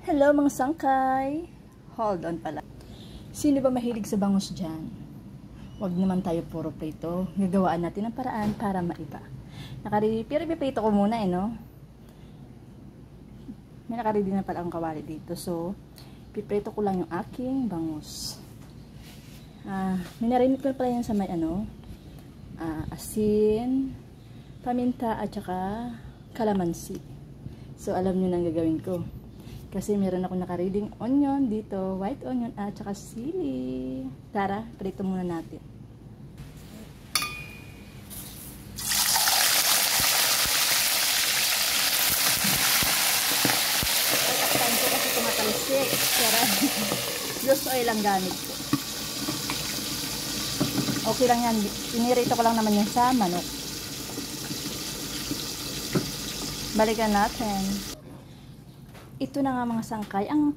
Hello mga sangkay! Hold on pala. Sino ba mahilig sa bangus dyan? Huwag naman tayo puro prito. Gagawaan natin ang paraan para maiba. Pero ipiprito ko muna no? May nakaredy na pala ang kawali dito. So, piprito ko lang yung aking bangus. Minarinit ko pala yan sa may asin, paminta at saka kalamansi. So, alam nyo na ang gagawin ko. Kasi meron ako nakareading onion dito, white onion at saka sili. Tara, prito muna natin. Takpan ko kasi tumatalsik. Tara, loose oil ang gamit ko. Okay lang yan. Pinirito ko lang naman yan sa manok. Balikan natin. Ito na nga mga sangkay ang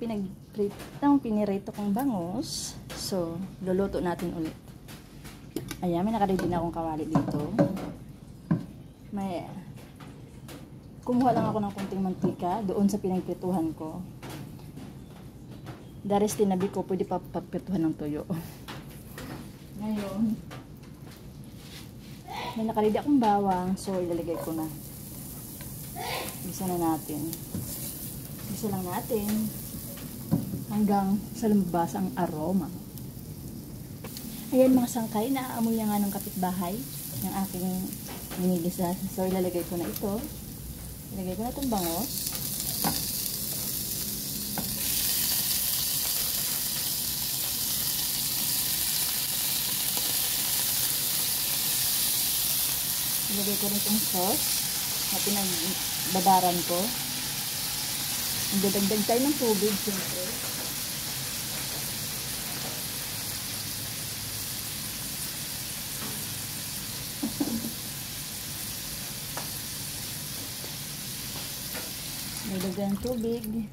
pinirito kong bangus. So, luluto natin ulit. Ayan, may nakaready na akong kawali dito. Kumuha lang ako ng konting mantika doon sa pinagprituhan ko. The rest tinabi ko, pwede pa pagprituhan ng tuyo. Ngayon, may nakaready akong bawang. So, ilalagay ko na. Bisa na natin. Isa lang natin hanggang sa lumabas ang aroma. Ayan mga sangkay, naaamoy na nga ng kapitbahay ng aking minigisa. So ilalagay ko na ito. Ilalagay ko na itong bangos. Ilalagay ko rin itong sauce na pinagbabaran ko. Dadagdag tayo ng tubig, siyempre. Dadagdag ng tubig.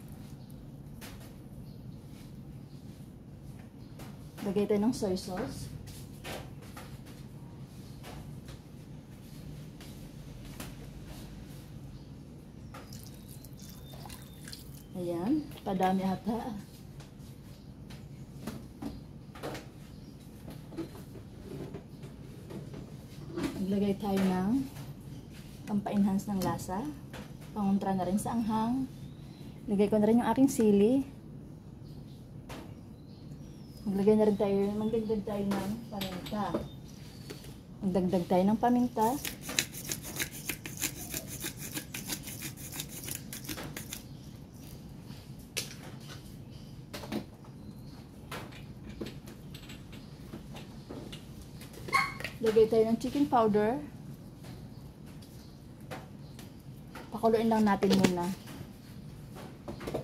Lagay tayo ng soy sauce. Ayan, padami ata. Maglagay tayo ng pampa-enhance ng lasa. Pangontra na rin sa anghang. Lagay ko na rin yung aking sili. Magdagdag tayo ng paminta. Magdagdag tayo ng paminta. Lagay tayo ng chicken powder. Pakuluin lang natin muna.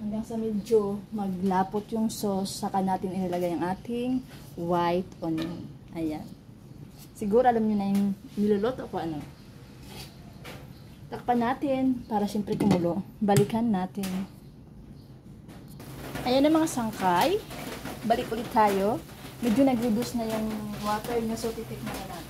Hanggang sa medyo maglapot yung sauce, saka natin ilalagay ang ating white onion. Ayan. Siguro alam nyo na yung niluluto ko ano. Takpan natin para siyempre kumulo. Balikan natin. Ayan na mga sangkay. Balik ulit tayo. Medyo nag-reduce na yung water na, so titikman na natin.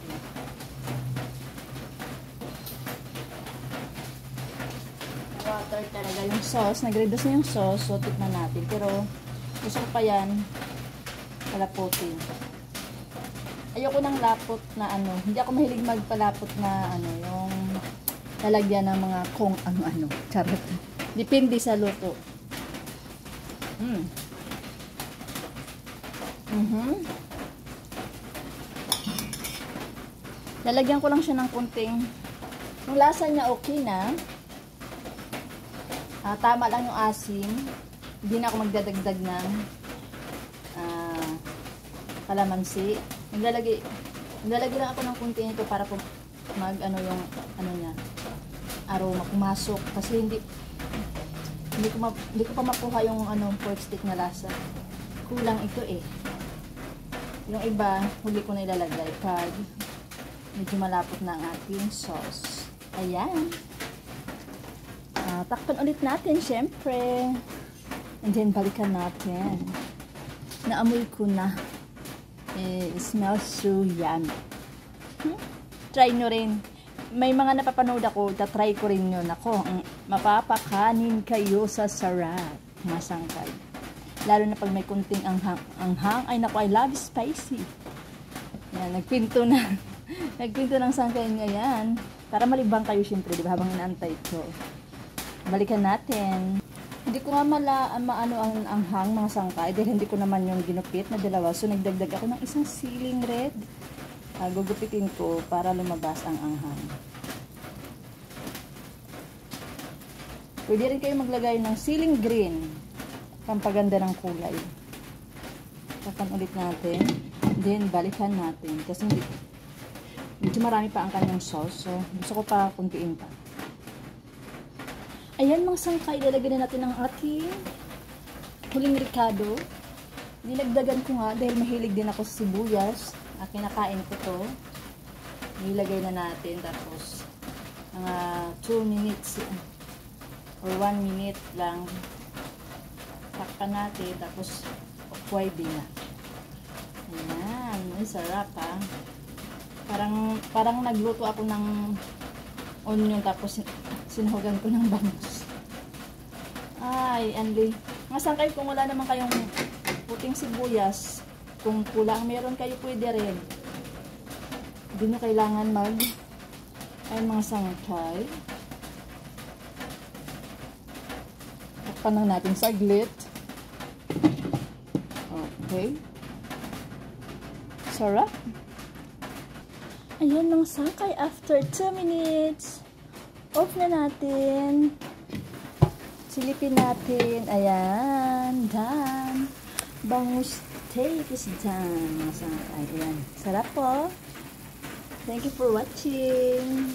Water talaga yung sauce. Nag-reduce na yung sauce, so tikman natin. Pero gusto ko pa yan palaputin. Ayoko ng lapot na ano. Hindi ako mahilig magpalapot na ano, yung lalagyan ng mga kung ano-ano. Charot. Depende sa luto. Lalagyan ko lang siya ng kunting. Yung lasa niya okay na. Tama lang yung asim. Hindi na ako magdadagdag ng kalamansi. Maglalagay lang ako ng kunting ito para yung niya, aroma pumasok. Kasi hindi ko pa makuha yung pork stick na lasa. Kulang ito eh. Yung iba, huli ko na ilalagay pag medyo malapot na ang ating sauce. Ayan. Takpan ulit natin, syempre. And then, balikan natin. Naamoy ko na. It smells so yummy. Try nyo rin. may mga napapanood ako, tatry ko rin yun. Ako, mapapakanin kayo sa sarap. mga sangkay. Lalo na pag may kunting anghang. Anghang, ay naku, I love spicy. Yan, nagpinto na. Nagpinto ng sangkay niya yan. Para malibang kayo syempre, di ba? Habang inaantay ko. Balikan natin. Hindi ko nga maano ang anghang mga sangkay dahil hindi ko naman yung ginupit na dalawa. So, nagdagdag ako ng isang siling red. Gugupitin ko para lumabas ang anghang. Pwede rin kayo maglagay ng siling green. Pampaganda ng kulay. Tapan ulit natin. Then, balikan natin. Kasi medyo marami pa ang kanyang sauce. So, gusto ko pa kuntiin pa. Ayan mga sangkay, lalagyan na natin ang ating huling ricado. Dinagdagan ko nga dahil mahilig din ako sa sibuyas. Kinakain ko to. Nilagay na natin. Tapos, mga 2 minutes or 1 minute lang. Takpan natin. Tapos, pwede na. Ayan. Ay, sarap ha. Parang nagluto ako ng onion. Tapos, sinuhugan ko ng bangus. Ay, Anli. Mga sangkay, kung wala naman kayong puting sibuyas, kung kulang meron kayo, pwede rin. Hindi nyo kailangan ay mga sangkay. Takpan lang natin saglit. Okay. Sarap. Ayan mga sangkay, after 2 minutes. Off na natin. Silipin natin. Ayan. Done. Bangus steak is done. Ayan. Sarap po. Thank you for watching.